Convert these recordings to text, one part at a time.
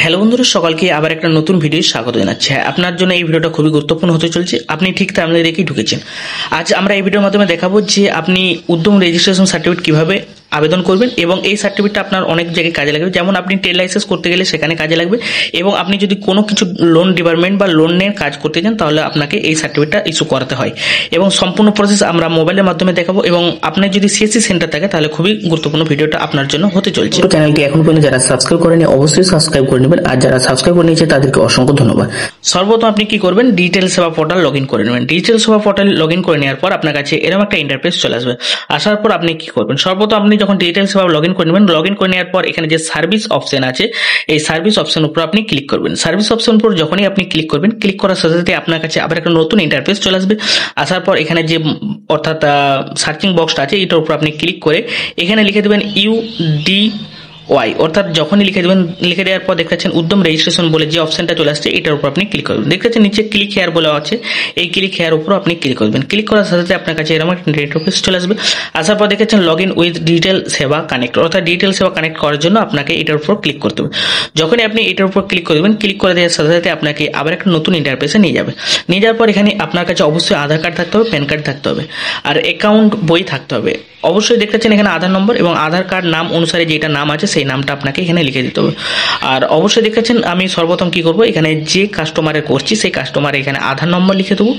Hello বন্ধুরা, সকালকে আবার একটা নতুন ভিডিও স্বাগত জানাচ্ছি। আপনার জন্য এই ভিডিওটা খুবই গুরুত্বপূর্ণ হতে চলছে। আপনি ঠিক তাহলে দেখেই ঢুকেছেন। আজ আমরা এই ভিডিওর মাধ্যমে দেখাবো যে আপনি উদ্যম রেজিস্ট্রেশন সার্টিফিকেট কিভাবে আবেদন করবেন এবং এই সার্টিফিকেটটা আপনার অনেক জায়গায় কাজে লাগবে। যেমন আপনি ট্রেড লাইসেন্স করতে গেলে সেখানে কাজে লাগবে, এবং আপনি যদি কোনো কিছু লোন ডিপার্টমেন্ট বা লোনের কাজ করতে চান তাহলে আপনাকে এই সার্টিফিকেটটা ইস্যু করাতে হয়, এবং সম্পূর্ণ প্রসেস আমরা মোবাইলের মাধ্যমে দেখাবো। এবং আপনার যদি সিএসসি সেন্টার থাকে তাহলে খুবই গুরুত্বপূর্ণ ভিডিওটা আপনার জন্য হতে চলছে। চ্যানেলটি এখন পর্যন্ত যারা সাবস্ক্রাইব করেনি অবশ্যই সাবস্ক্রাইব করে নেবেন, আর যারা সাবস্ক্রাইব করে নিয়েছে তাদেরকে অসংখ্য ধন্যবাদ। সর্বপ্রথম আপনি কি করবেন, ডিজিটাল সেবা পোর্টাল লগ ইন করে নেবেন। ডিজিটাল সেবা পোর্টাল লগ ইন করে নেওয়ার পর আপনার কাছে এরকম একটা ইন্টারফেস চলে আসবে। আসার পর আপনি কি করবেন, সর্বপ্রথম আপনি যখন ডিজিটাল সেবা লগ ইন করে নেবেন, লগ ইন করে নেওয়ার পর এখানে যে সার্ভিস অপশন আছে এই সার্ভিস অপশন উপর আপনি ক্লিক করবেন। সার্ভিস অপশন উপর যখনই আপনি ক্লিক করবেন, ক্লিক করার সাথে সাথে আপনার কাছে আবার একটা নতুন ইন্টারফেস চলে আসবে। আসার পর এখানে যে অর্থাৎ সার্চিং বক্সটা আছে এটার উপর আপনি ক্লিক করে এখানে লিখে দেবেন UDY, অর্থাৎ যখনই লিখে দেবেন, লিখে দেওয়ার পর দেখতে উদ্যম রেজিস্ট্রেশন বলে যে অপশনটা চলে আসছে এটার উপর আপনি ক্লিক করবেন। দেখতে নিচে ক্লিক হেয়ার বলা আছে, এই ক্লিক হেয়ার উপর আপনি ক্লিক করবেন। ক্লিক করার সাথে সাথে আপনার কাছে এরকম একটা ইন্টারফেস চলে আসবে। আসার পর দেখেছেন লগ ইন উইথ ডিজিটাল সেবা কানেক্ট, অর্থাৎ ডিজিটাল সেবা কানেক্ট করার জন্য আপনাকে এটার উপর ক্লিক করতে হবে। যখনই আপনি এটার উপর ক্লিক করে দেবেন, ক্লিক করে দেওয়ার সাথে সাথে আপনাকে আবার একটা নতুন ইন্টারফেসে নিয়ে যাবে। নিয়ে যাওয়ার পর এখানে আপনার কাছে অবশ্যই আধার কার্ড থাকতে হবে, প্যান কার্ড থাকতে হবে, আর অ্যাকাউন্ট বই থাকতে হবে। অবশ্যই দেখতেছেন এখানে আধার নম্বর এবং আধার কার্ড নাম অনুসারে যেটা নাম আছে সেই নামটা আপনাকে এখানে লিখে দিতে হবে। আর অবশ্যই দেখতেছেন আমি সর্বপ্রথম কি করব, এখানে যে কাস্টমারের করছি সেই কাস্টমারের এখানে আধার নম্বর লিখে দেবো।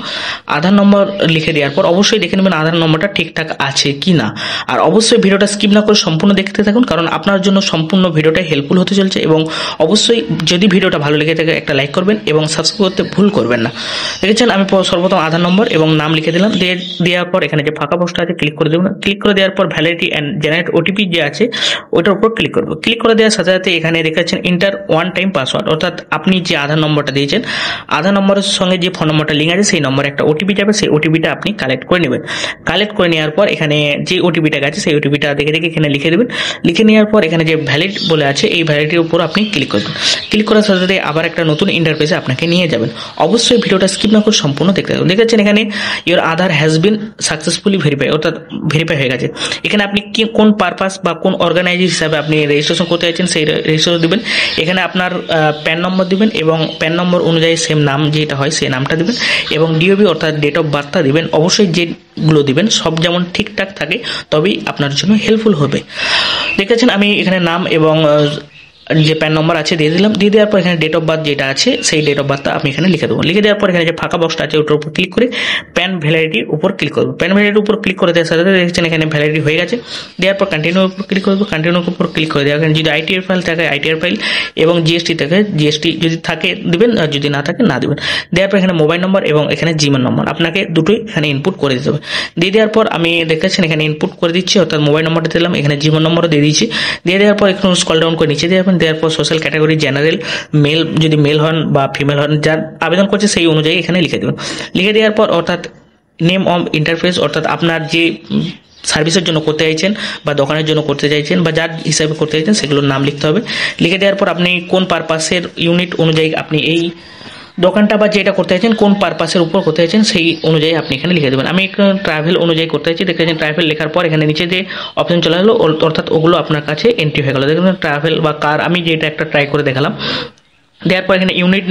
আধার নম্বর লিখে দেওয়ার পর অবশ্যই দেখে নেবেন আধার নম্বরটা ঠিকঠাক আছে কি না। আর অবশ্যই ভিডিওটা স্কিপ না করে সম্পূর্ণ দেখতে থাকুন, কারণ আপনার জন্য সম্পূর্ণ ভিডিওটা হেল্পফুল হতে চলছে। এবং অবশ্যই যদি ভিডিওটা ভালো লেগে থাকে একটা লাইক করবেন এবং সাবস্ক্রাইব করতে ভুল করবেন না। দেখেছেন আমি সর্বপ্রথম আধার নম্বর এবং নাম লিখে দিলাম। দেওয়ার পর এখানে যে ফাঁকা বক্সটা আছে ক্লিক করে দেবেন। ক্লিক করে দেওয়ার পর ভ্যালিডিটি অ্যান্ড জেনারেট ওটিপি যে আছে ওটার উপর ক্লিক করবো। ক্লিক করে দেওয়ার সাথে সাথে এখানে দেখাচ্ছেন ইন্টার ওয়ান টাইম পাসওয়ার্ড, অর্থাৎ আপনি যে আধার নম্বরটা দিয়েছেন আধার নম্বরের সঙ্গে যে ফোন নম্বরটা লিঙ্ক আছে সেই নম্বরে একটা ওটিপি যাবে, সেই ওটিপিটা আপনি কালেক্ট করে নেবেন। কালেক্ট করে নেওয়ার পর এখানে যে ওটিপিটা আছে সেই ওটিপিটা দেখে দেখে এখানে লিখে দেবেন। লিখে নেওয়ার পর এখানে যে ভ্যালিড বলে আছে এই ভ্যালিডিটির উপর আপনি ক্লিক করবেন। ক্লিক করার সাথে সাথে আবার একটা নতুন ইন্টারফেসে আপনাকে নিয়ে যাবেন। অবশ্যই ভিডিওটা স্কিপ না করে সম্পূর্ণ দেখতে হবে। দেখেছেন এখানে your Aadhaar has been successfully verify, অর্থাৎ ভেরিফাই হয়ে গেছে। এখানে আপনি কোন পারপাস বা কোন অর্গানাইজেশন হিসাবে আপনি রেজিস্ট্রেশন করতে চাইছেন সেই রেজিস্ট্রেশন দিবেন। এখানে আপনার প্যান নম্বর দিবেন এবং প্যান নম্বর অনুযায়ী সেম নাম যেটা হয় সেই নামটা দিবেন, এবং ডিওবি অর্থাৎ ডেট অফ বার্থটা দিবেন। অবশ্যই যেগুলো দিবেন সব যেমন ঠিকঠাক থাকে তবেই আপনার জন্য হেল্পফুল হবে। দেখেছেন আমি এখানে নাম এবং যে প্যান নম্বর আছে দিয়ে দিলাম। দিয়ে দেওয়ার পর এখানে ডেট অফ বার্থ যেটা আছে সেই ডেট অফ বার্থটা আমি এখানে লিখে দেবো। লিখে দেওয়ার পর এখানে যে ফাঁকা বক্সটা আছে ওটার উপর ক্লিক করে প্যান ভ্যালিডিটির উপর ক্লিক করবো। প্যান ভ্যালিডিটির উপর ক্লিক করে দেওয়ার সাথে সাথে দেখছেন এখানে ভ্যালিডিটি হয়ে গেছে। দেওয়ার পর কন্টিনিউর উপর ক্লিক করবো। কন্টিনিউর উপর ক্লিক করে দেওয়া, যদি আইটিআর ফাইল থাকে আইটিআর ফাইল এবং জিএসটি থাকে জিএসটি যদি থাকে দিবেন, আর যদি না থাকে না দিবেন। দেওয়ার পর এখানে মোবাইল নম্বর এবং এখানে জিমেল নম্বর আপনাকে দুটোই এখানে ইনপুট করে দিতে হবে। দিয়ে দেওয়ার পর আমি দেখতেছেন এখানে ইনপুট করে দিচ্ছি, অর্থাৎ মোবাইল নম্বরটা দিলাম, এখানে জিমেল নম্বরও দিয়ে দিচ্ছি। দিয়ে দেওয়ার পর একটু স্ক্রল ডাউন করে নিচে দেওয়ার পর সোশ্যাল ক্যাটাগরি জেনারেল, মেল যদি মেল হন বা ফিমেল হন, যার আবেদন করছে সেই অনুযায়ী এখানে লিখে দেবেন। লিখে দেওয়ার পর অর্থাৎ নেম অফ ইন্টারফেস, অর্থাৎ আপনার যে সার্ভিসের জন্য করতে চাইছেন বা দোকানের জন্য করতে চাইছেন বা যার হিসাবে করতে চাইছেন সেগুলোর নাম লিখতে হবে। লিখে দেওয়ার পর আপনি কোন পারপাসের ইউনিট অনুযায়ী আপনি এই দোকানটা বা যেটা করতে চাইছেন কোন পারপাসের উপর করতে চাইছেন সেই অনুযায়ী আপনি এখানে লিখে দেবেন। আমি ট্রাভেল অনুযায়ী করতে চাইছি। দেখেছেন ট্রাভেল লেখার পর এখানে নিচে যে অপশন চলে গেলো, অর্থাৎ ওগুলো আপনার কাছে এন্ট্রি হয়ে গেলো। দেখুন ট্রাভেল বা কার আমি যেটা একটা ট্রাই করে দেখালাম। দেওয়ার পর এখানে ইউনিট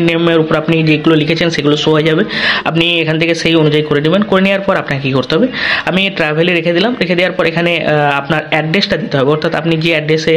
নেমের উপর আপনি যেগুলো লিখেছেন সেগুলো শো হয়ে যাবে। আপনি এখান থেকে সেই অনুযায়ী করে নেবেন। করে নেওয়ার পর আপনাকে কী করতে হবে, আমি ট্রাভেলে রেখে দিলাম। রেখে দেওয়ার পর এখানে আপনার অ্যাড্রেসটা দিতে হবে, অর্থাৎ আপনি যে অ্যাড্রেসে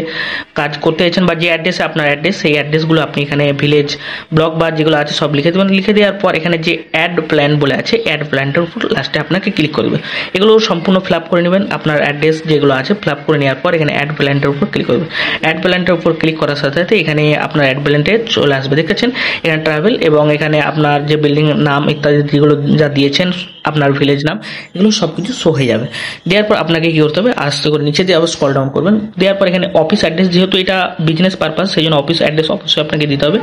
কাজ করতে চাইছেন বা যে অ্যাড্রেসে আপনার অ্যাড্রেস সেই অ্যাড্রেসগুলো আপনি এখানে ভিলেজ ব্লক বা যেগুলো আছে সব লিখে দেবেন। লিখে দেওয়ার পর এখানে যে অ্যাড প্ল্যান বলে আছে অ্যাড প্ল্যানটার উপর লাস্টে আপনাকে ক্লিক করবে। এগুলো সম্পূর্ণ ফিল আপ করে নেবেন। আপনার অ্যাড্রেস যেগুলো আছে ফিল আপ করে নেওয়ার পর এখানে অ্যাড প্ল্যানটার উপর ক্লিক করবে। অ্যাড প্ল্যানটার উপর ক্লিক করার সাথে সাথে এখানে আপনার অ্যাড প্ল্যানটে চলে আসবে। দেখেছেন এখানে ট্রাভেল এবং এখানে আপনার যে বিল্ডিং নাম ইত্যাদি যেগুলো যা দিয়েছেন আপনার ভিলেজ নাম এগুলো সবকিছু শো হয়ে যাবে। দেওয়ার পর আপনাকে কি করতে হবে, আস্তে করে নিচে দিয়ে আবার স্ক্রল ডাউন করবেন। দেওয়ার পর এখানে অফিস অ্যাড্রেস, যেহেতু এটা বিজনেস পারপাস সেই জন্য অফিস অ্যাড্রেস অবশ্যই আপনাকে দিতে হবে।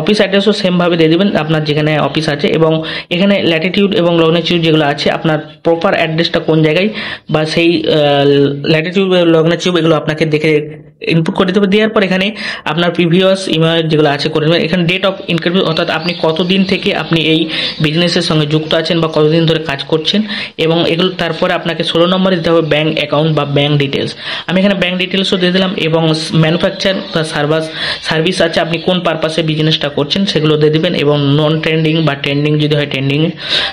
অফিস অ্যাড্রেসও সেমভাবে দিয়ে দেবেন আপনার যেখানে অফিস আছে, এবং এখানে ল্যাটিটিউড এবং লংটিটিউড যেগুলো আছে আপনার প্রপার অ্যাড্রেসটা কোন জায়গায় বা সেই ল্যাটিটিউড লংটিটিউড এগুলো আপনাকে দেখে ইনপুট করে দেবে। দেওয়ার পর এখানে আপনার প্রিভিয়াস ইমেল যেগুলো আছে করে দেবেন। এখানে ডেট অফ ইনক্রিজ অর্থাৎ আপনি কতদিন থেকে আপনি এই বিজনেসের সঙ্গে যুক্ত আছেন বা কতদিন ধরে কাজ করছেন, এবং এগুলো তারপরে আপনাকে 16 নম্বরে দিতে হবে ব্যাঙ্ক অ্যাকাউন্ট বা ব্যাঙ্ক ডিটেলস। আমি এখানে ব্যাঙ্ক ডিটেলসও দিয়ে দিলাম, এবং ম্যানুফ্যাকচার বা সার্ভিস আছে আপনি কোন পারপাসে বিজনেসটা করছেন সেগুলো দিয়ে দেবেন, এবং নন ট্রেন্ডিং বা ট্রেন্ডিং যদি হয় ট্রেন্ডিং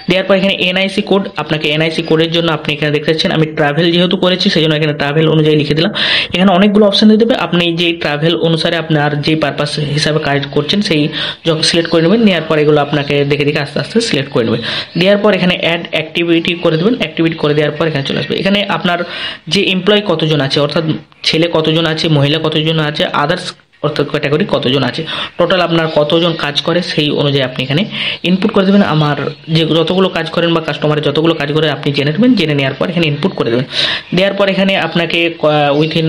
দেওয়ার পর এখানে এনআইসি কোড, আপনাকে এনআইসি কোডের জন্য আপনি এখানে দেখতে পাচ্ছেন আমি ট্রাভেল যেহেতু করেছি সেই জন্য এখানে ট্রাভেল অনুযায়ী লিখে দিলাম। এখানে অনেকগুলো অপশন দিয়ে দেবে, আপনি যে ট্রাভেল অনুসারে আপনার যে পারপাস হিসাবে কাজ করছেন সেই যখন সিলেক্ট করে নেবেন। নেওয়ার পর এগুলো আপনাকে দেখে দেখে আস্তে আস্তে সিলেক্ট করে নেবেন। দেওয়ার পর এখানে অ্যাড অ্যাক্টিভিটি করে দেবেন। অ্যাক্টিভিটি করে দেওয়ার পর এখানে চলে আসবে। এখানে আপনার যে এমপ্লয়ি কতজন আছে, অর্থাৎ ছেলে কতজন আছে, মহিলা কতজন আছে, আদার্স অর্থাৎ ক্যাটাগরি কতজন আছে, টোটাল আপনার কতজন কাজ করে সেই অনুযায়ী আপনি এখানে ইনপুট করে দেবেন। আমার যে যতগুলো কাজ করেন বা কাস্টমারের যতগুলো কাজ করে আপনি জেনে নেবেন, জেনে নেওয়ার পর এখানে ইনপুট করে দেবেন। দেওয়ার পর এখানে আপনাকে উইথিন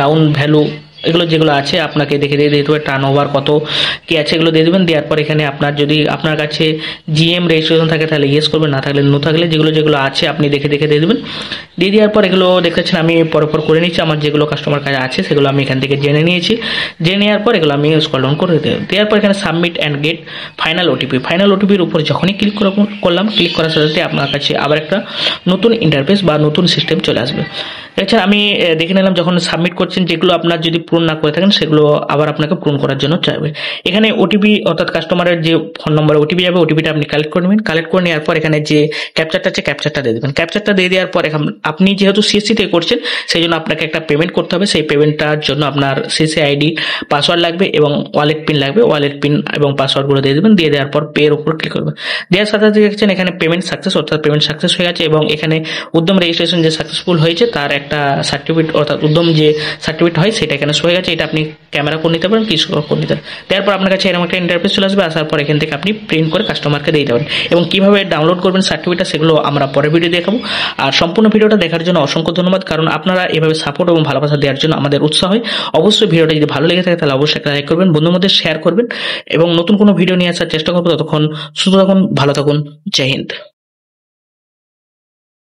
ডাউন ভ্যালু এগুলো যেগুলো আছে আপনাকে দেখে দিয়ে দিতে হবে, টার্ন ওভার কত কি আছে এগুলো দিয়ে দেবেন। দেওয়ার পর এখানে আপনার যদি আপনার কাছে জিএম রেজিস্ট্রেশন থাকে তাহলে ইয়েস করবেন, না থাকলে নো থাকলে যেগুলো আছে আপনি দেখে দেখে দিয়ে দেবেন। দিয়ে দেওয়ার পর এগুলো দেখতেছেন আমি পরপর করে নিচ্ছি, আমার যেগুলো কাস্টমার কাছে আছে সেগুলো আমি এখান থেকে জেনে নিয়েছি। জেনে নেওয়ার পর এগুলো আমি স্ক্রল ডাউন করে দেবো। দেওয়ার পর এখানে submit and get final OTP, final ওটিপির উপর যখনই ক্লিক করলাম, ক্লিক করার সাথে সাথে আপনার কাছে আবার একটা নতুন ইন্টারফেস বা নতুন সিস্টেম চলে আসবে। এছাড়া আমি দেখে নিলাম যখন সাবমিট করছেন যেগুলো আপনার যদি পূরণ না করে থাকেন সেগুলো আবার আপনাকে পূরণ করার জন্য চাইবে। এখানে ওটিপি অর্থাৎ কাস্টমারের যে ফোন নম্বরে ওটিপি যাবে ওটিপিটা আপনি কালেক্ট করে নেবেন। কালেক্ট করে নেওয়ার পর এখানে যে ক্যাপচারটা আছে ক্যাপচারটা দিয়ে দেবেন। ক্যাপচারটা দিয়ে দেওয়ার পর আপনি যেহেতু সিএসসি থেকে করছেন সেই জন্য আপনাকে একটা পেমেন্ট করতে হবে। সেই পেমেন্টটার জন্য আপনার সিএসসি আইডি পাসওয়ার্ড লাগবে এবং ওয়ালেট পিন লাগবে। ওয়ালেট পিন এবং পাসওয়ার্ডগুলো দিয়ে দেবেন। দিয়ে দেওয়ার পর পে এর উপর ক্লিক করবেন। দেওয়ার সাথে সাথে দেখছেন এখানে পেমেন্ট সাকসেস, অর্থাৎ পেমেন্ট সাকসেস হয়ে গেছে, এবং এখানে উদ্যম রেজিস্ট্রেশন যে সাকসেসফুল হয়েছে তার একটা সার্টিফিকেট অর্থাৎ উদ্যম যে সার্টিফিকেট হয় সেটা এখানে হয়ে গেছে। এটা আপনি ক্যামেরা করে নিতে পারেন, কি করে নিতে পারেন। তারপর আপনার কাছে এরকম একটা ইন্টারফেস চলে আসবে। আসার পর এখান থেকে আপনি প্রিন্ট করে কাস্টমারকে দিয়ে দেবেন, এবং কিভাবে ডাউনলোড করবেন সার্টিফিকেটটা সেগুলো আমরা পরের ভিডিও দেখাবো। আর সম্পূর্ণ ভিডিওটা দেখার জন্য অসংখ্য ধন্যবাদ, কারণ আপনারা এভাবে সাপোর্ট এবং ভালোবাসা দেওয়ার জন্য আমাদের উৎসাহ হয়। অবশ্যই ভিডিওটা যদি ভালো লেগে থাকে তাহলে অবশ্যই একটা লাইক করবেন, বন্ধুর মধ্যে শেয়ার করবেন, এবং নতুন কোনো ভিডিও নিয়ে আসার চেষ্টা করবো। ততক্ষণ সুস্থ থাকুন, ভালো থাকুন, জয় হিন্দ।